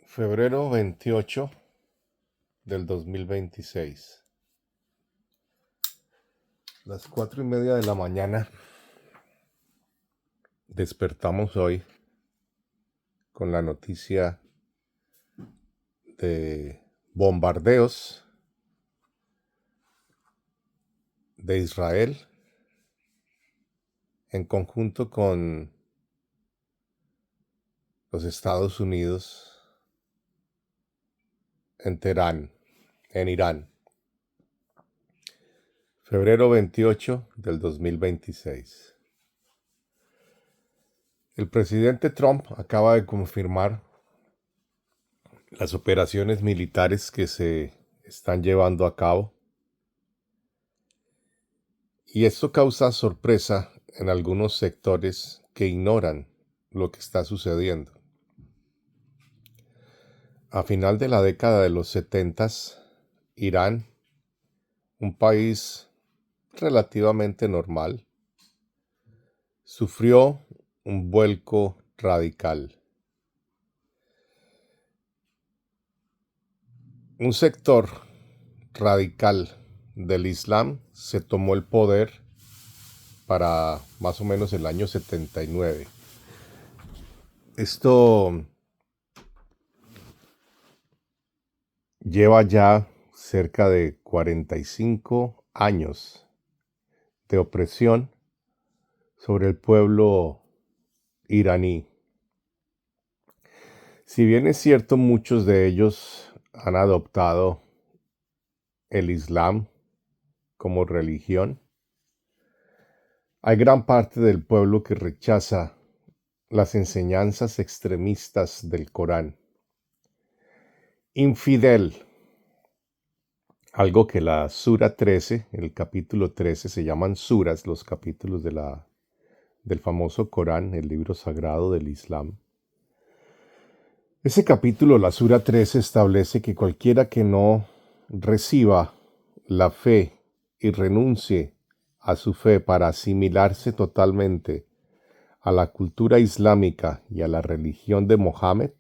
Febrero 28 del 2026. Las 4:30 de la mañana despertamos hoy con la noticia de bombardeos de Israel en conjunto con los Estados Unidos en Teherán, en Irán. Febrero 28 del 2026. El presidente Trump acaba de confirmar las operaciones militares que se están llevando a cabo, y esto causa sorpresa en algunos sectores que ignoran lo que está sucediendo. A final de la década de los 70, Irán, un país relativamente normal, sufrió un vuelco radical. Un sector radical del Islam se tomó el poder para más o menos el año 79. Esto lleva ya cerca de 45 años de opresión sobre el pueblo iraní. Si bien es cierto, muchos de ellos han adoptado el Islam como religión, hay gran parte del pueblo que rechaza las enseñanzas extremistas del Corán. Infidel, algo que la Sura 13, el capítulo 13, se llaman suras, los capítulos del famoso Corán, el libro sagrado del Islam. Ese capítulo, la Sura 13, establece que cualquiera que no reciba la fe y renuncie a su fe para asimilarse totalmente a la cultura islámica y a la religión de Mohammed,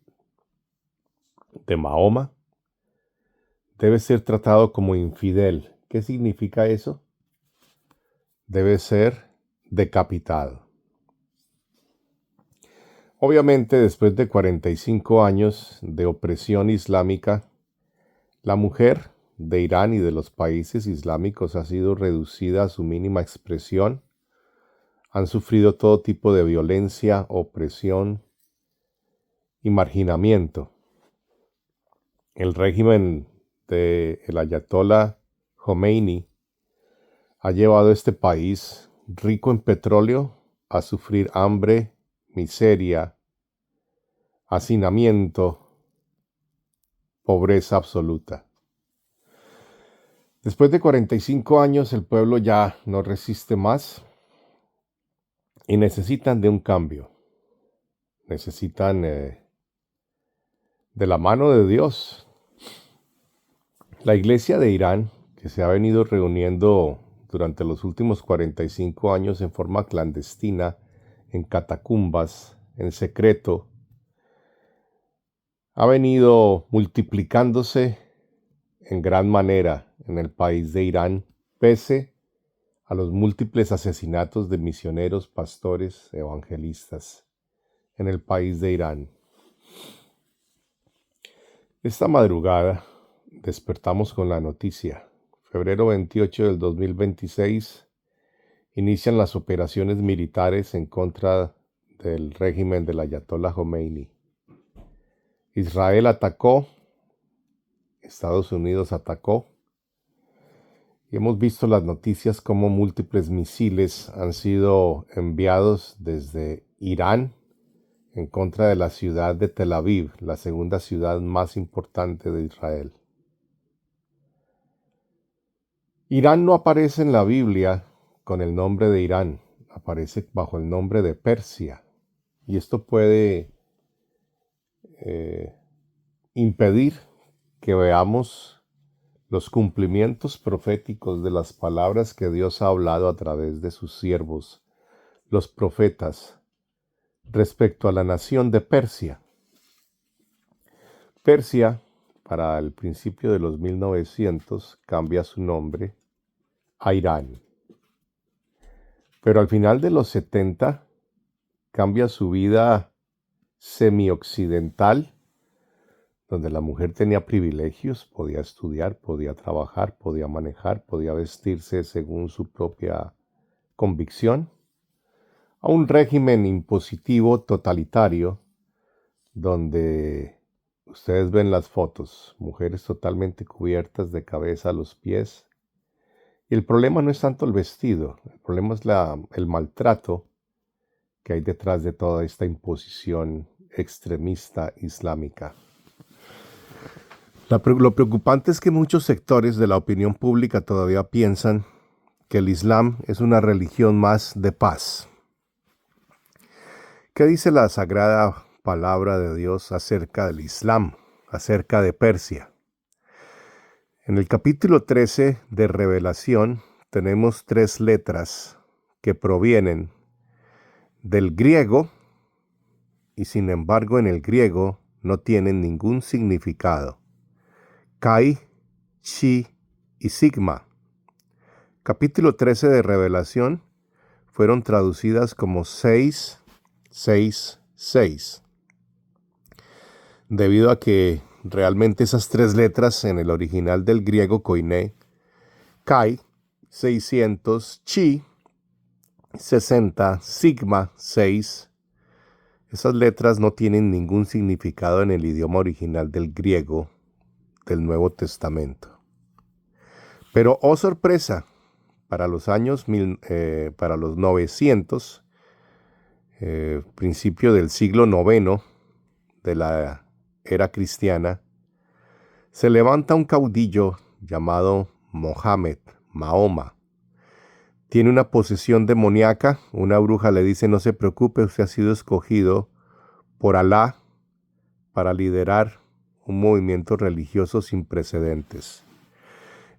de Mahoma, debe ser tratado como infidel. ¿Qué significa eso? Debe ser decapitado. Obviamente, después de 45 años de opresión islámica, la mujer de Irán y de los países islámicos ha sido reducida a su mínima expresión. Han sufrido todo tipo de violencia, opresión y marginamiento. El régimen del ayatolá Khomeini ha llevado a este país rico en petróleo a sufrir hambre, miseria, hacinamiento, pobreza absoluta. Después de 45 años, el pueblo ya no resiste más y necesitan de un cambio. Necesitan de la mano de Dios. La iglesia de Irán, que se ha venido reuniendo durante los últimos 45 años en forma clandestina, en catacumbas, en secreto, ha venido multiplicándose en gran manera en el país de Irán, pese a los múltiples asesinatos de misioneros, pastores, evangelistas en el país de Irán. Esta madrugada despertamos con la noticia. Febrero 28 del 2026 inician las operaciones militares en contra del régimen del ayatolá Khomeini. Israel atacó, Estados Unidos atacó, y hemos visto las noticias como múltiples misiles han sido enviados desde Irán en contra de la ciudad de Tel Aviv, la segunda ciudad más importante de Israel. Irán no aparece en la Biblia con el nombre de Irán, aparece bajo el nombre de Persia, y esto puede impedir que veamos los cumplimientos proféticos de las palabras que Dios ha hablado a través de sus siervos, los profetas, respecto a la nación de Persia. Persia, para el principio de los 1900, cambia su nombre a Irán. Pero al final de los 70, cambia su vida semi-occidental, donde la mujer tenía privilegios, podía estudiar, podía trabajar, podía manejar, podía vestirse según su propia convicción, a un régimen impositivo totalitario, donde ustedes ven las fotos, mujeres totalmente cubiertas de cabeza a los pies. Y el problema no es tanto el vestido, el problema es el maltrato que hay detrás de toda esta imposición extremista islámica. Lo preocupante es que muchos sectores de la opinión pública todavía piensan que el Islam es una religión más de paz. ¿Qué dice la sagrada palabra de Dios acerca del Islam, acerca de Persia? En el capítulo 13 de Revelación tenemos 3 letras que provienen del griego y sin embargo en el griego no tienen ningún significado. Kai, Chi y Sigma. Capítulo 13 de Revelación fueron traducidas como 666, debido a que realmente esas 3 letras en el original del griego koiné, Kai, 600, Chi, 60, Sigma, 6, esas letras no tienen ningún significado en el idioma original del griego del Nuevo Testamento. Pero, oh sorpresa, para los años, para los 900, principio del siglo IX de la era cristiana, se levanta un caudillo llamado Mohammed, Mahoma. Tiene una posesión demoníaca, una bruja le dice: no se preocupe, usted ha sido escogido por Alá para liderar un movimiento religioso sin precedentes.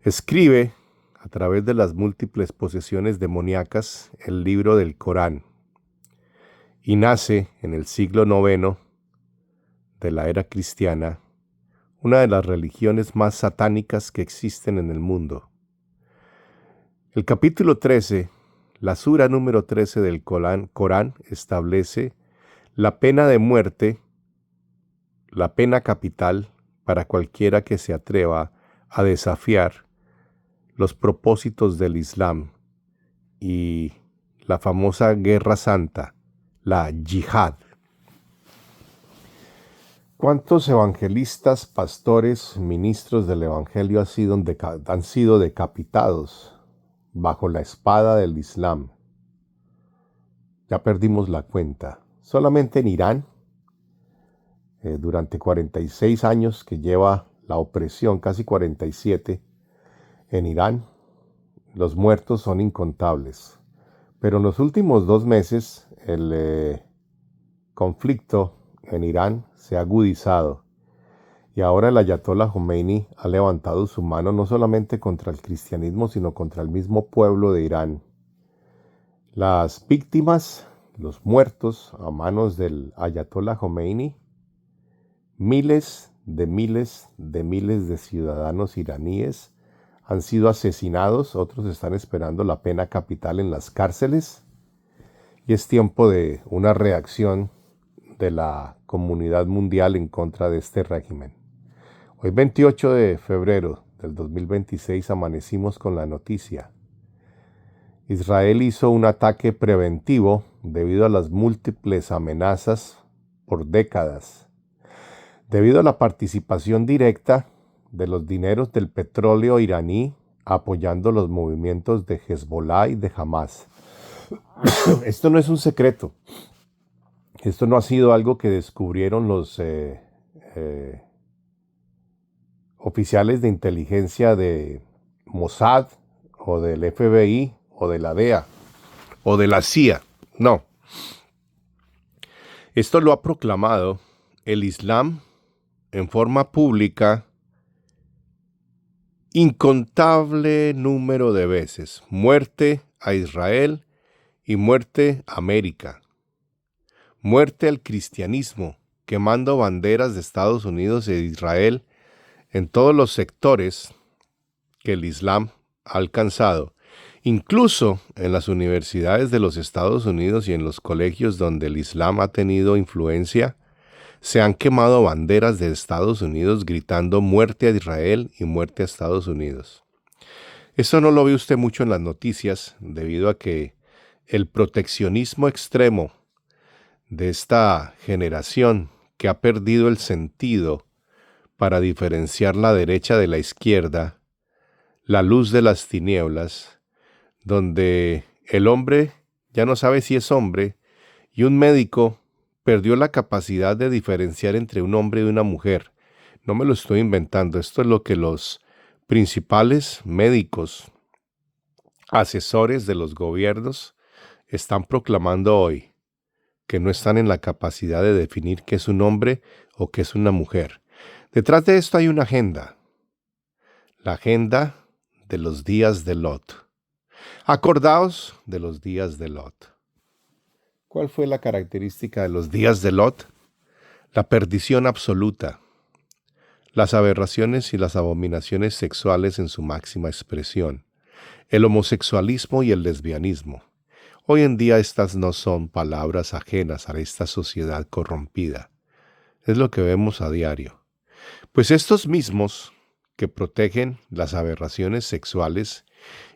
Escribe, a través de las múltiples posesiones demoníacas, el libro del Corán, y nace en el siglo IX de la era cristiana una de las religiones más satánicas que existen en el mundo. El capítulo 13, la sura número 13 del Corán establece la pena de muerte, la pena capital para cualquiera que se atreva a desafiar los propósitos del Islam y la famosa guerra santa, la yihad. ¿Cuántos evangelistas, pastores, ministros del evangelio han sido decapitados bajo la espada del Islam? Ya perdimos la cuenta. Solamente en Irán, durante 46 años que lleva la opresión, casi 47, en Irán, los muertos son incontables. Pero en los últimos 2 meses, el conflicto en Irán se ha agudizado. Y ahora el Ayatollah Khomeini ha levantado su mano no solamente contra el cristianismo, sino contra el mismo pueblo de Irán. Las víctimas, los muertos a manos del Ayatollah Khomeini, miles de ciudadanos iraníes han sido asesinados, otros están esperando la pena capital en las cárceles, y es tiempo de una reacción de la comunidad mundial en contra de este régimen. Hoy 28 de febrero del 2026 amanecimos con la noticia. Israel hizo un ataque preventivo debido a las múltiples amenazas por décadas, debido a la participación directa de los dineros del petróleo iraní apoyando los movimientos de Hezbollah y de Hamas. Esto no es un secreto. Esto no ha sido algo que descubrieron los oficiales de inteligencia de Mossad o del FBI o de la DEA o de la CIA. No. Esto lo ha proclamado el Islam en forma pública incontable número de veces. Muerte a Israel y muerte a América. Muerte al cristianismo quemando banderas de Estados Unidos e de Israel en todos los sectores que el Islam ha alcanzado. Incluso en las universidades de los Estados Unidos y en los colegios donde el Islam ha tenido influencia, se han quemado banderas de Estados Unidos gritando muerte a Israel y muerte a Estados Unidos. Esto no lo ve usted mucho en las noticias debido a que el proteccionismo extremo de esta generación que ha perdido el sentido para diferenciar la derecha de la izquierda, la luz de las tinieblas, donde el hombre ya no sabe si es hombre y un médico perdió la capacidad de diferenciar entre un hombre y una mujer. No me lo estoy inventando, esto es lo que los principales médicos, asesores de los gobiernos, están proclamando hoy, que no están en la capacidad de definir qué es un hombre o qué es una mujer. Detrás de esto hay una agenda, la agenda de los días de Lot. Acordaos de los días de Lot. ¿Cuál fue la característica de los días de Lot? La perdición absoluta, las aberraciones y las abominaciones sexuales en su máxima expresión, el homosexualismo y el lesbianismo. Hoy en día estas no son palabras ajenas a esta sociedad corrompida. Es lo que vemos a diario. Pues estos mismos que protegen las aberraciones sexuales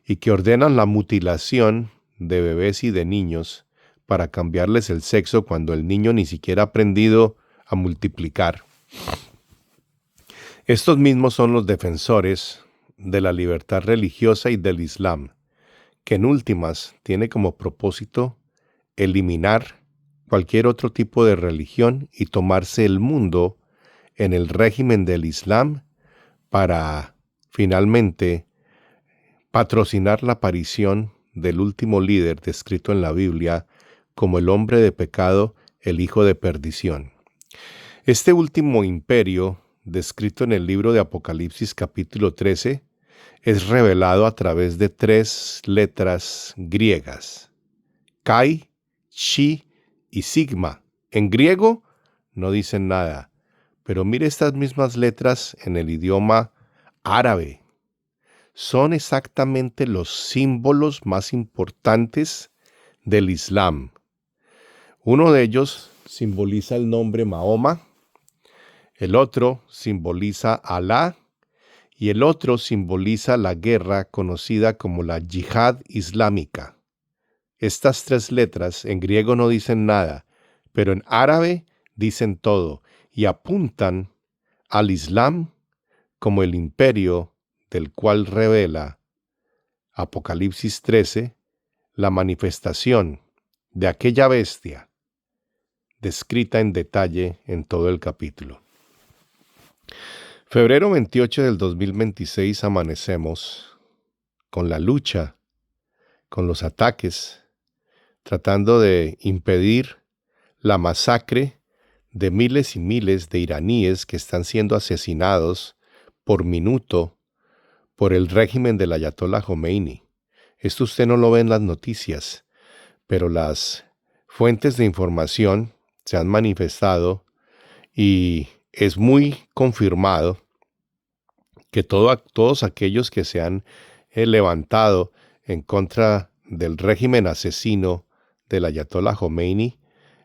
y que ordenan la mutilación de bebés y de niños para cambiarles el sexo cuando el niño ni siquiera ha aprendido a multiplicar. Estos mismos son los defensores de la libertad religiosa y del Islam, que en últimas tiene como propósito eliminar cualquier otro tipo de religión y tomarse el mundo en el régimen del Islam para finalmente patrocinar la aparición del último líder descrito en la Biblia como el hombre de pecado, el hijo de perdición. Este último imperio, descrito en el libro de Apocalipsis capítulo 13, es revelado a través de 3 letras griegas: Kai, Chi y Sigma. En griego no dicen nada, pero mire estas mismas letras en el idioma árabe. Son exactamente los símbolos más importantes del Islam. Uno de ellos simboliza el nombre Mahoma, el otro simboliza Alá y el otro simboliza la guerra conocida como la Yihad Islámica. Estas 3 letras en griego no dicen nada, pero en árabe dicen todo y apuntan al Islam como el imperio del cual revela Apocalipsis 13 la manifestación de aquella bestia descrita en detalle en todo el capítulo. Febrero 28 del 2026 amanecemos con la lucha, con los ataques, tratando de impedir la masacre de miles y miles de iraníes que están siendo asesinados por minuto por el régimen del Ayatollah Khomeini. Esto usted no lo ve en las noticias, pero las fuentes de información se han manifestado y es muy confirmado que todos aquellos que se han levantado en contra del régimen asesino del Ayatollah Khomeini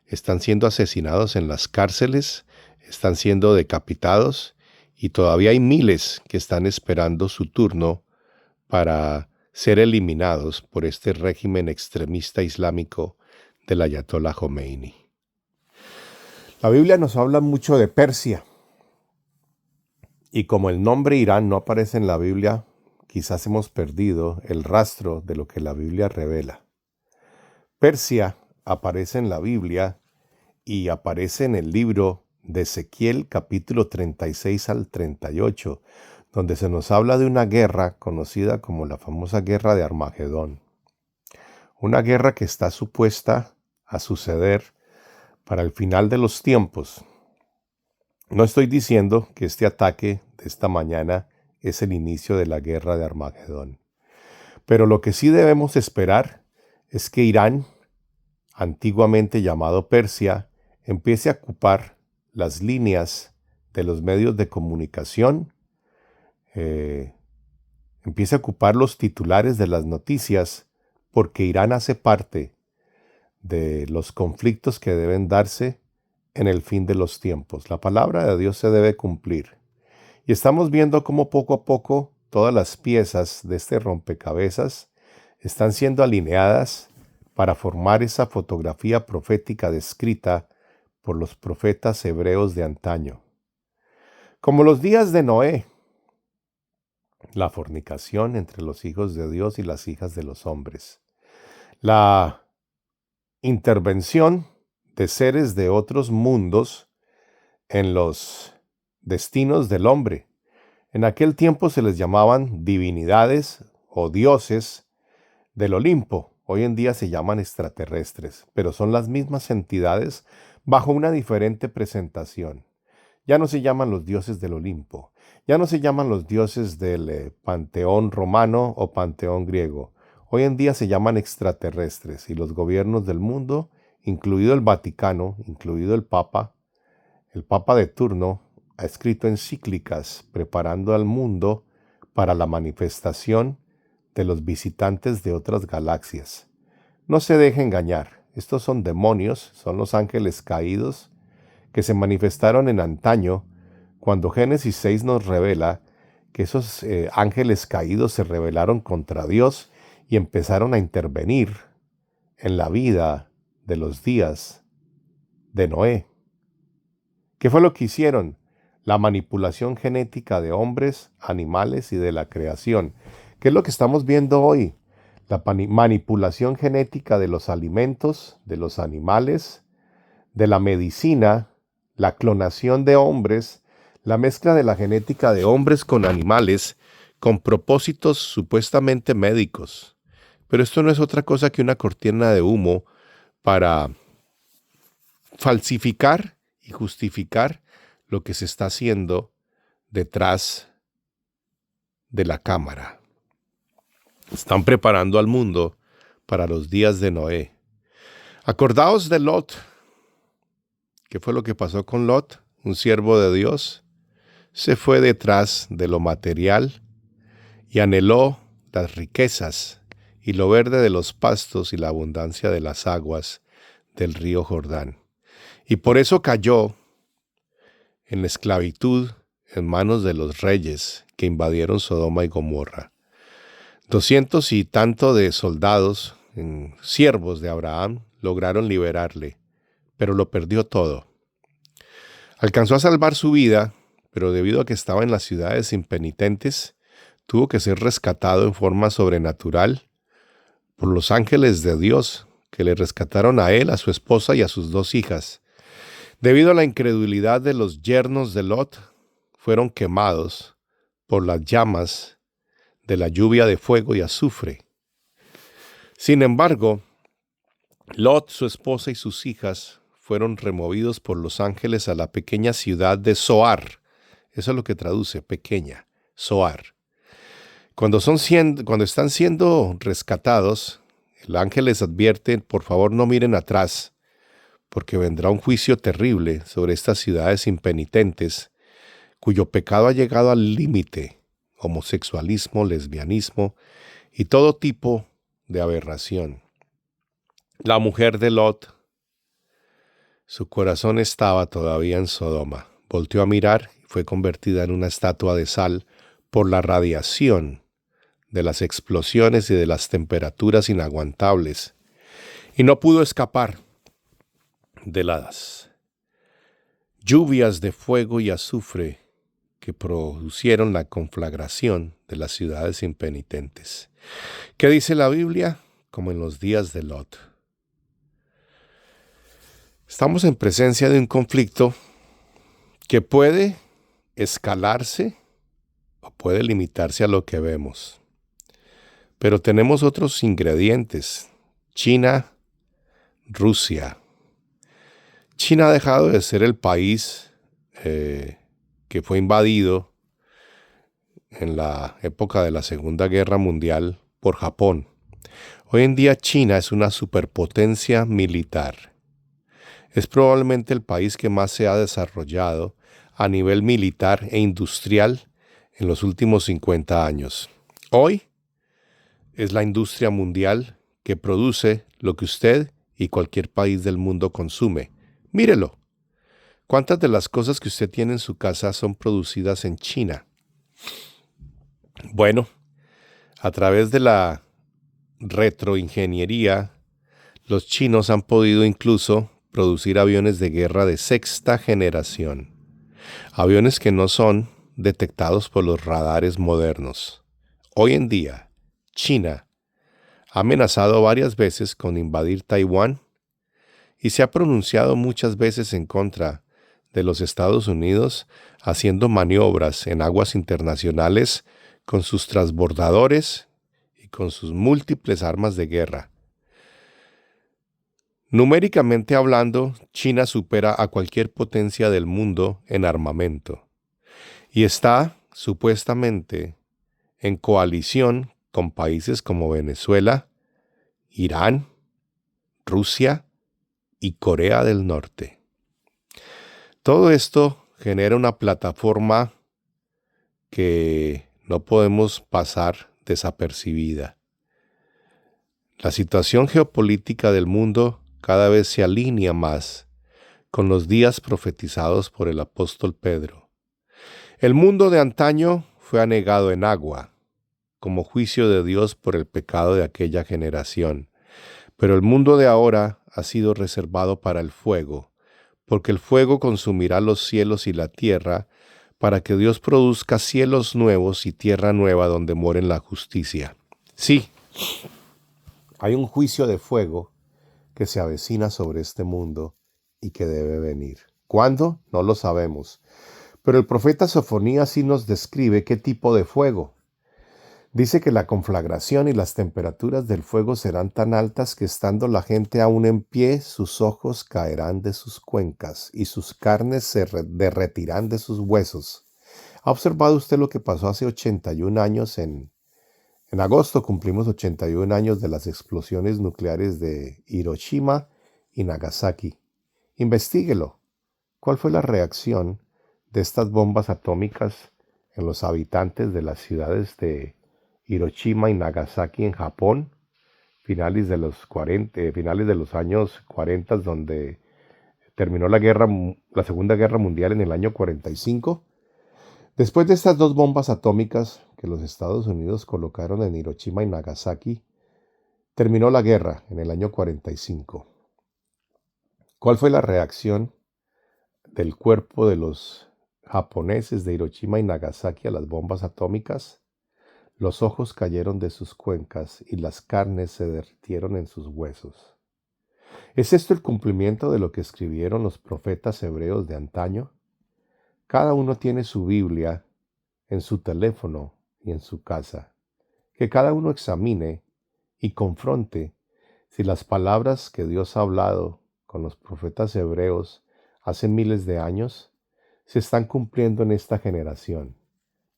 están siendo asesinados en las cárceles, están siendo decapitados y todavía hay miles que están esperando su turno para ser eliminados por este régimen extremista islámico del Ayatollah Khomeini. La Biblia nos habla mucho de Persia, y como el nombre Irán no aparece en la Biblia, quizás hemos perdido el rastro de lo que la Biblia revela. Persia aparece en la Biblia y aparece en el libro de Ezequiel capítulo 36 al 38, donde se nos habla de una guerra conocida como la famosa guerra de Armagedón. Una guerra que está supuesta a suceder para el final de los tiempos. No estoy diciendo que este ataque de esta mañana es el inicio de la guerra de Armagedón. Pero lo que sí debemos esperar es que Irán, antiguamente llamado Persia, empiece a ocupar las líneas de los medios de comunicación, empieza a ocupar los titulares de las noticias, porque Irán hace parte de los conflictos que deben darse en el fin de los tiempos. La palabra de Dios se debe cumplir. Y estamos viendo cómo poco a poco todas las piezas de este rompecabezas están siendo alineadas para formar esa fotografía profética descrita por los profetas hebreos de antaño. Como los días de Noé, la fornicación entre los hijos de Dios y las hijas de los hombres, la intervención de seres de otros mundos en los destinos del hombre. En aquel tiempo se les llamaban divinidades o dioses del Olimpo. Hoy en día se llaman extraterrestres, pero son las mismas entidades bajo una diferente presentación. Ya no se llaman los dioses del Olimpo, ya no se llaman los dioses del panteón romano o panteón griego. Hoy en día se llaman extraterrestres y los gobiernos del mundo, incluido el Vaticano, incluido el Papa de turno, ha escrito encíclicas preparando al mundo para la manifestación de los visitantes de otras galaxias. No se deje engañar, estos son demonios, son los ángeles caídos que se manifestaron en antaño, cuando Génesis 6 nos revela que esos ángeles caídos se rebelaron contra Dios y empezaron a intervenir en la vida de los días de Noé. ¿Qué fue lo que hicieron? La manipulación genética de hombres, animales y de la creación. ¿Qué es lo que estamos viendo hoy? La manipulación genética de los alimentos, de los animales, de la medicina, la clonación de hombres, la mezcla de la genética de hombres con animales, con propósitos supuestamente médicos. Pero esto no es otra cosa que una cortina de humo para falsificar y justificar lo que se está haciendo detrás de la cámara. Están preparando al mundo para los días de Noé. Acordaos de Lot. ¿Qué fue lo que pasó con Lot? Un siervo de Dios se fue detrás de lo material y anheló las riquezas y lo verde de los pastos y la abundancia de las aguas del río Jordán. Y por eso cayó en la esclavitud en manos de los reyes que invadieron Sodoma y Gomorra. 200 y tanto de soldados, siervos de Abraham, lograron liberarle, pero lo perdió todo. Alcanzó a salvar su vida, pero debido a que estaba en las ciudades impenitentes, tuvo que ser rescatado en forma sobrenatural por los ángeles de Dios, que le rescataron a él, a su esposa y a sus 2 hijas. Debido a la incredulidad de los yernos de Lot, fueron quemados por las llamas de la lluvia de fuego y azufre. Sin embargo, Lot, su esposa y sus hijas fueron removidos por los ángeles a la pequeña ciudad de Zoar. Eso es lo que traduce, pequeña, Zoar. Cuando están siendo rescatados, el ángel les advierte, por favor no miren atrás, porque vendrá un juicio terrible sobre estas ciudades impenitentes, cuyo pecado ha llegado al límite: homosexualismo, lesbianismo y todo tipo de aberración. La mujer de Lot, su corazón estaba todavía en Sodoma. Volteó a mirar y fue convertida en una estatua de sal por la radiación de las explosiones y de las temperaturas inaguantables. Y no pudo escapar de las lluvias de fuego y azufre que producieron la conflagración de las ciudades impenitentes. ¿Qué dice la Biblia? Como en los días de Lot. Estamos en presencia de un conflicto que puede escalarse o puede limitarse a lo que vemos. Pero tenemos otros ingredientes. China, Rusia. China ha dejado de ser el país que fue invadido en la época de la Segunda Guerra Mundial por Japón. Hoy en día China es una superpotencia militar. Es probablemente el país que más se ha desarrollado a nivel militar e industrial en los últimos 50 años. Hoy es la industria mundial que produce lo que usted y cualquier país del mundo consume. Mírelo. ¿Cuántas de las cosas que usted tiene en su casa son producidas en China? Bueno, a través de la retroingeniería, los chinos han podido incluso producir aviones de guerra de sexta generación, aviones que no son detectados por los radares modernos. Hoy en día, China ha amenazado varias veces con invadir Taiwán y se ha pronunciado muchas veces en contra de los Estados Unidos, haciendo maniobras en aguas internacionales con sus transbordadores y con sus múltiples armas de guerra. Numéricamente hablando, China supera a cualquier potencia del mundo en armamento y está, supuestamente, en coalición con países como Venezuela, Irán, Rusia y Corea del Norte. Todo esto genera una plataforma que no podemos pasar desapercibida. La situación geopolítica del mundo cada vez se alinea más con los días profetizados por el apóstol Pedro. El mundo de antaño fue anegado en agua, como juicio de Dios por el pecado de aquella generación. Pero el mundo de ahora ha sido reservado para el fuego, porque el fuego consumirá los cielos y la tierra, para que Dios produzca cielos nuevos y tierra nueva donde moren la justicia. Sí, hay un juicio de fuego que se avecina sobre este mundo y que debe venir. ¿Cuándo? No lo sabemos. Pero el profeta Sofonías sí nos describe qué tipo de fuego. Dice que la conflagración y las temperaturas del fuego serán tan altas que estando la gente aún en pie, sus ojos caerán de sus cuencas y sus carnes se derretirán de sus huesos. ¿Ha observado usted lo que pasó hace 81 años? En agosto cumplimos 81 años de las explosiones nucleares de Hiroshima y Nagasaki. Investíguelo. ¿Cuál fue la reacción de estas bombas atómicas en los habitantes de las ciudades de Hiroshima y Nagasaki en Japón, finales de los años 40, donde terminó la Segunda Guerra Mundial en el año 45? Después de estas dos bombas atómicas que los Estados Unidos colocaron en Hiroshima y Nagasaki, terminó la guerra en el año 45. ¿Cuál fue la reacción del cuerpo de los japoneses de Hiroshima y Nagasaki a las bombas atómicas? Los ojos cayeron de sus cuencas y las carnes se derritieron en sus huesos. ¿Es esto el cumplimiento de lo que escribieron los profetas hebreos de antaño? Cada uno tiene su Biblia en su teléfono y en su casa. Que cada uno examine y confronte si las palabras que Dios ha hablado con los profetas hebreos hace miles de años se están cumpliendo en esta generación.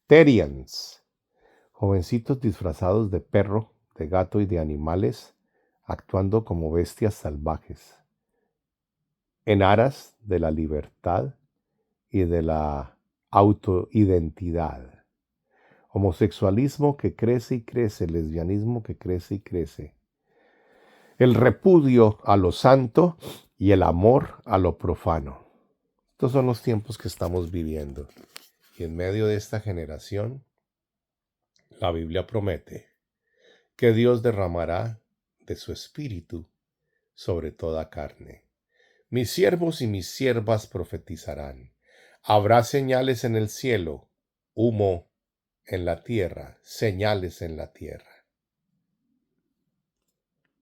Terians, jovencitos disfrazados de perro, de gato y de animales, actuando como bestias salvajes, en aras de la libertad y de la autoidentidad. Homosexualismo que crece y crece, lesbianismo que crece y crece. El repudio a lo santo y el amor a lo profano. Estos son los tiempos que estamos viviendo. Y en medio de esta generación, la Biblia promete que Dios derramará de su espíritu sobre toda carne. Mis siervos y mis siervas profetizarán. Habrá señales en el cielo, humo en la tierra, señales en la tierra.